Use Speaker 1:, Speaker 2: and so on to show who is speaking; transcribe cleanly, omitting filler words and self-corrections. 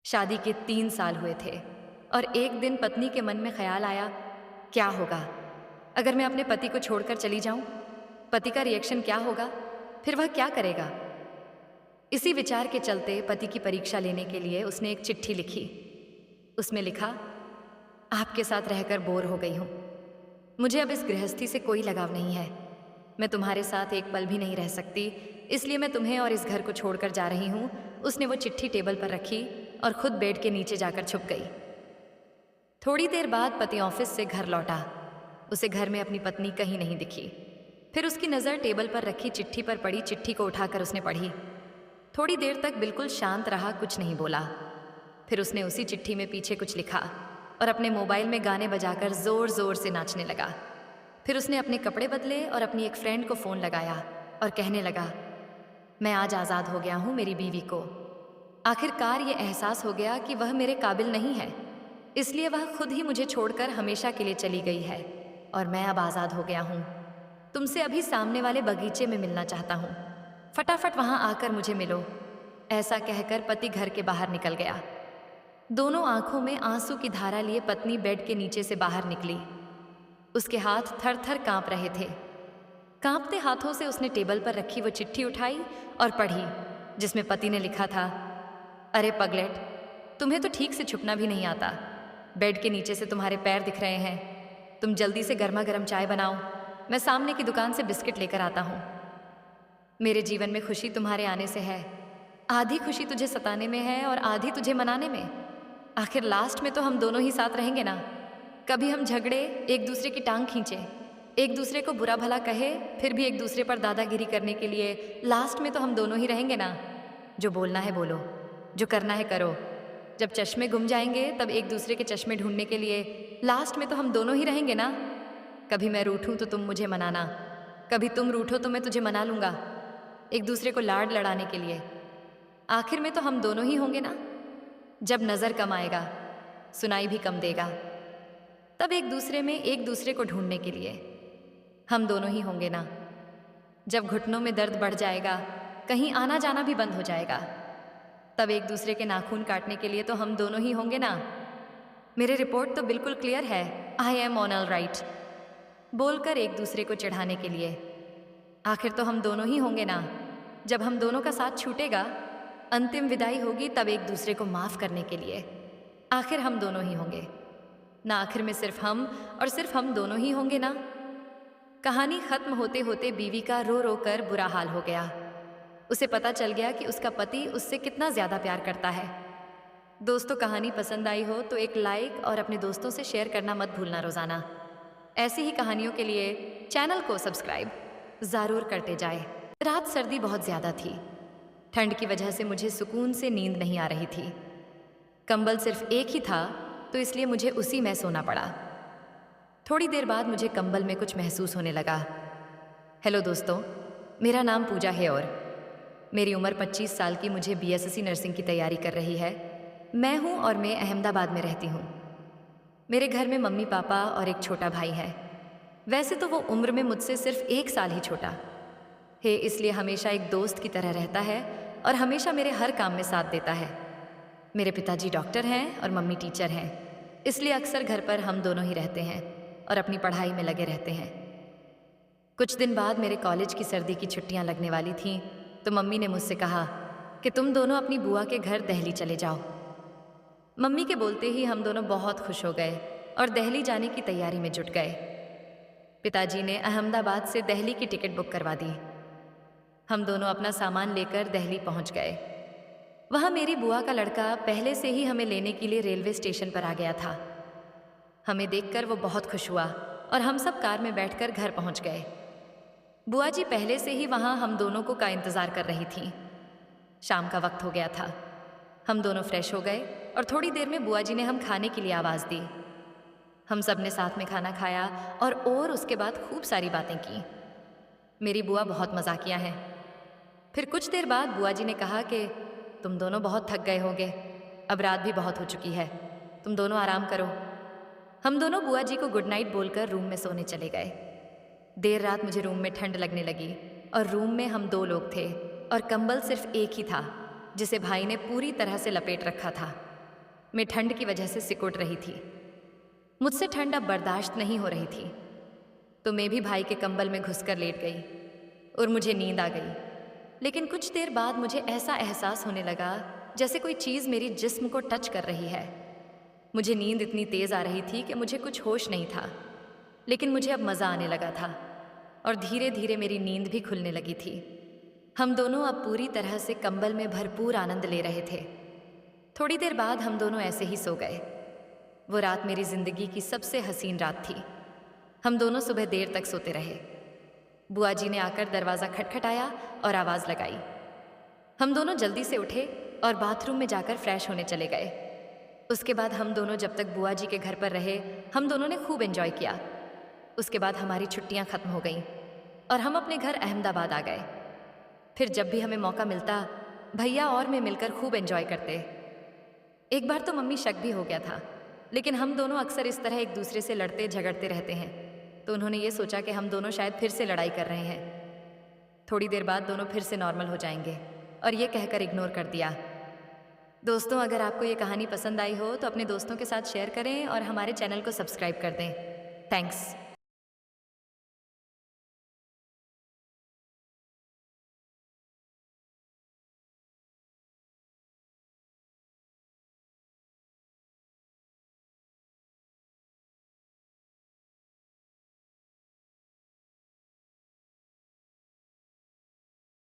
Speaker 1: शादी के 3 साल हुए थे और एक दिन पत्नी के मन में ख्याल आया, क्या होगा अगर मैं अपने पति को छोड़कर चली जाऊं? पति का रिएक्शन क्या होगा? फिर वह क्या करेगा? इसी विचार के चलते पति की परीक्षा लेने के लिए उसने एक चिट्ठी लिखी। उसमें लिखा, आपके साथ रहकर बोर हो गई हूं। मुझे अब इस गृहस्थी से कोई लगाव नहीं है। मैं तुम्हारे साथ एक पल भी नहीं रह सकती, इसलिए मैं तुम्हें और इस घर को छोड़कर जा रही हूं। उसने वो चिट्ठी टेबल पर रखी और खुद बेड के नीचे जाकर छुप गई। थोड़ी देर बाद पति ऑफिस से घर लौटा। उसे घर में अपनी पत्नी कहीं नहीं दिखी। फिर उसकी नज़र टेबल पर रखी चिट्ठी पर पड़ी। चिट्ठी को उठाकर उसने पढ़ी। थोड़ी देर तक बिल्कुल शांत रहा, कुछ नहीं बोला। फिर उसने उसी चिट्ठी में पीछे कुछ लिखा और अपने मोबाइल में गाने बजाकर जोर जोर से नाचने लगा। फिर उसने अपने कपड़े बदले और अपनी एक फ्रेंड को फ़ोन लगाया और कहने लगा, मैं आज आज़ाद हो गया हूँ मेरी बीवी को। आखिरकार ये एहसास हो गया कि वह मेरे काबिल नहीं है, इसलिए वह खुद ही मुझे छोड़कर हमेशा के लिए चली गई है और मैं अब आज़ाद हो गया हूँ। तुमसे अभी सामने वाले बगीचे में मिलना चाहता हूँ, फटाफट वहाँ आकर मुझे मिलो। ऐसा कहकर पति घर के बाहर निकल गया। दोनों आंखों में आंसू की धारा लिए पत्नी बेड के नीचे से बाहर निकली। उसके हाथ थर थर कांप रहे थे। कांपते हाथों से उसने टेबल पर रखी वो चिट्ठी उठाई और पढ़ी, जिसमें पति ने लिखा था, अरे पगलेट, तुम्हें तो ठीक से छुपना भी नहीं आता। बेड के नीचे से तुम्हारे पैर दिख रहे हैं। तुम जल्दी से गर्मा गर्म चाय बनाओ, मैं सामने की दुकान से बिस्किट लेकर आता हूँ। मेरे जीवन में खुशी तुम्हारे आने से है। आधी खुशी तुझे सताने में है और आधी तुझे मनाने में। आखिर लास्ट में तो हम दोनों ही साथ रहेंगे ना। कभी हम झगड़े, एक दूसरे की टांग खींचे, एक दूसरे को बुरा भला कहे, फिर भी एक दूसरे पर दादागिरी करने के लिए लास्ट में तो हम दोनों ही रहेंगे ना। जो बोलना है बोलो, जो करना है करो। जब चश्मे गुम जाएंगे तब एक दूसरे के चश्मे ढूंढने के लिए लास्ट में तो हम दोनों ही रहेंगे ना। कभी मैं रूठूं तो तुम मुझे मनाना, कभी तुम रूठो तो मैं तुझे मना लूँगा, एक दूसरे को लाड लड़ाने के लिए। आखिर में तो हम दोनों ही होंगे ना। जब नज़र कम आएगा, सुनाई भी कम देगा, तब एक दूसरे में एक दूसरे को ढूंढने के लिए हम दोनों ही होंगे ना। जब घुटनों में दर्द बढ़ जाएगा, कहीं आना जाना भी बंद हो जाएगा, तब एक दूसरे के नाखून काटने के लिए तो हम दोनों ही होंगे ना। मेरे रिपोर्ट तो बिल्कुल क्लियर है, I am on all right बोलकर एक दूसरे को चिढ़ाने के लिए। आखिर तो हम दोनों ही होंगे ना। जब हम दोनों का साथ छूटेगा, अंतिम विदाई होगी, तब एक दूसरे को माफ़ करने के लिए। आखिर हम दोनों ही होंगे ना। आखिर में सिर्फ हम और सिर्फ हम दोनों ही होंगे ना। कहानी खत्म होते होते बीवी का रो रो कर बुरा हाल हो गया। उसे पता चल गया कि उसका पति उससे कितना ज़्यादा प्यार करता है। दोस्तों, कहानी पसंद आई हो तो एक लाइक और अपने दोस्तों से शेयर करना मत भूलना रोज़ाना। ऐसी ही कहानियों के लिए चैनल को सब्सक्राइब ज़रूर करते जाए। रात सर्दी बहुत ज़्यादा थी। ठंड की वजह से मुझे सुकून से नींद नहीं आ रही थी। कंबल सिर्फ एक ही था, तो इसलिए मुझे उसी में सोना पड़ा। थोड़ी देर बाद मुझे कंबल में कुछ महसूस होने लगा। हेलो दोस्तों, मेरा नाम पूजा है और मेरी उम्र 25 साल की। मुझे बीएससी नर्सिंग की तैयारी कर रही है। मैं हूँ और मैं अहमदाबाद में रहती हूँ। मेरे घर में मम्मी पापा और एक छोटा भाई है। वैसे तो वो उम्र में मुझसे सिर्फ 1 साल ही छोटा है, इसलिए हमेशा एक दोस्त की तरह रहता है और हमेशा मेरे हर काम में साथ देता है। मेरे पिताजी डॉक्टर हैं और मम्मी टीचर हैं, इसलिए अक्सर घर पर हम दोनों ही रहते हैं और अपनी पढ़ाई में लगे रहते हैं। कुछ दिन बाद मेरे कॉलेज की सर्दी की छुट्टियां लगने वाली थीं, तो मम्मी ने मुझसे कहा कि तुम दोनों अपनी बुआ के घर दिल्ली चले जाओ। मम्मी के बोलते ही हम दोनों बहुत खुश हो गए और दिल्ली जाने की तैयारी में जुट गए। पिताजी ने अहमदाबाद से दिल्ली की टिकट बुक करवा दी। हम दोनों अपना सामान लेकर दिल्ली पहुंच गए। वहाँ मेरी बुआ का लड़का पहले से ही हमें लेने के लिए रेलवे स्टेशन पर आ गया था। हमें देखकर वो बहुत खुश हुआ और हम सब कार में बैठकर घर पहुंच गए। बुआ जी पहले से ही वहाँ हम दोनों को का इंतज़ार कर रही थीं। शाम का वक्त हो गया था। हम दोनों फ्रेश हो गए और थोड़ी देर में बुआ जी ने हम खाने के लिए आवाज़ दी। हम सब ने साथ में खाना खाया और उसके बाद खूब सारी बातें की। मेरी बुआ बहुत मजाकिया हैं। फिर कुछ देर बाद बुआ जी ने कहा कि तुम दोनों बहुत थक गए होगे, अब रात भी बहुत हो चुकी है, तुम दोनों आराम करो। हम दोनों बुआ जी को गुड नाइट बोलकर रूम में सोने चले गए। देर रात मुझे रूम में ठंड लगने लगी और रूम में हम 2 लोग थे और कंबल सिर्फ एक ही था, जिसे भाई ने पूरी तरह से लपेट रखा था। मैं ठंड की वजह से सिकुड़ रही थी। मुझसे ठंड अब बर्दाश्त नहीं हो रही थी, तो मैं भी भाई के कंबल में घुसकर लेट गई और मुझे नींद आ गई। लेकिन कुछ देर बाद मुझे ऐसा एहसास होने लगा जैसे कोई चीज़ मेरी जिस्म को टच कर रही है। मुझे नींद इतनी तेज़ आ रही थी कि मुझे कुछ होश नहीं था, लेकिन मुझे अब मज़ा आने लगा था और धीरे धीरे मेरी नींद भी खुलने लगी थी। हम दोनों अब पूरी तरह से कंबल में भरपूर आनंद ले रहे थे। थोड़ी देर बाद हम दोनों ऐसे ही सो गए। वो रात मेरी ज़िंदगी की सबसे हसीन रात थी। हम दोनों सुबह देर तक सोते रहे। बुआ जी ने आकर दरवाज़ा खटखटाया और आवाज़ लगाई। हम दोनों जल्दी से उठे और बाथरूम में जाकर फ्रेश होने चले गए। उसके बाद हम दोनों जब तक बुआ जी के घर पर रहे, हम दोनों ने खूब एंजॉय किया। उसके बाद हमारी छुट्टियां खत्म हो गईं और हम अपने घर अहमदाबाद आ गए। फिर जब भी हमें मौका मिलता, भैया और मैं मिलकर खूब एंजॉय करते। एक बार तो मम्मी शक भी हो गया था, लेकिन हम दोनों अक्सर इस तरह एक दूसरे से लड़ते झगड़ते रहते हैं, तो उन्होंने ये सोचा कि हम दोनों शायद फिर से लड़ाई कर रहे हैं। थोड़ी देर बाद दोनों फिर से नॉर्मल हो जाएंगे और ये कहकर इग्नोर कर दिया। दोस्तों, अगर आपको ये कहानी पसंद आई हो तो अपने दोस्तों के साथ शेयर करें और हमारे चैनल को सब्सक्राइब कर दें। थैंक्स।